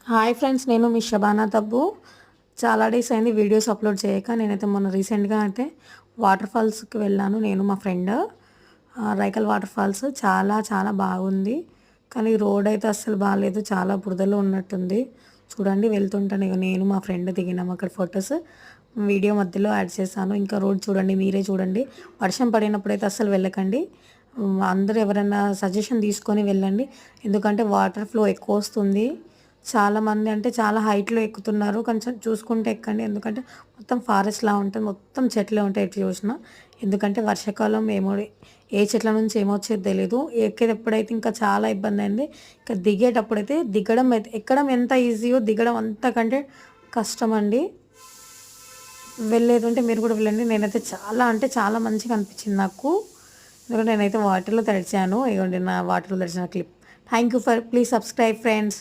Hi friends, నేను మీ షబానా తబ్బు. చాలా days అయింది వీడియోస్ అప్లోడ్ చేయక. నేనైతే మొన్న రీసెంట్గా అయితే వాటర్ ఫాల్స్కి వెళ్ళాను, నేను మా ఫ్రెండ్. రైకల్ వాటర్ ఫాల్స్ చాలా చాలా బాగుంది, కానీ రోడ్ అయితే అస్సలు బాగాలేదు, చాలా బురదలో ఉన్నట్టుంది. చూడండి, వెళ్తుంటాను ఇక నేను మా ఫ్రెండ్ దిగినాము అక్కడ ఫొటోస్ వీడియో మధ్యలో యాడ్ చేశాను. ఇంకా రోడ్ చూడండి, మీరే చూడండి. వర్షం పడినప్పుడు అయితే అస్సలు వెళ్ళకండి. అందరూ ఎవరైనా సజెషన్ తీసుకొని వెళ్ళండి, ఎందుకంటే వాటర్ ఫ్లో ఎక్కువ వస్తుంది. చాలామంది అంటే చాలా హైట్‌లో ఎక్కుతున్నారు. కొంచెం చూసుకుంటే ఎక్కండి. ఎందుకంటే మొత్తం ఫారెస్ట్‌లా ఉంటది. మొత్తం చెట్లే ఉంటాయి ఎటు చూసినా. ఎందుకంటే వర్షాకాలం ఏ చెట్ల నుంచి ఏమొచ్చేదో తెలీదు. ఎక్కేటప్పుడైతే ఇంకా చాలా ఇబ్బందయింది. ఇంకా దిగేటప్పుడైతే ఎక్కడం ఎంత ఈజీయో దిగడం అంతకంటే కష్టమండి. వెళ్ళేదుంటే మీరు కూడా వెళ్ళండి. నేనైతే చాలా అంటే చాలా మంచిగా అనిపించింది నాకు. ఎందుకంటే నేనైతే వాటర్‌లో తడిచాను. ఇగోండి నా వాటర్‌లో తడిచిన clip. Thank you for please subscribe friends.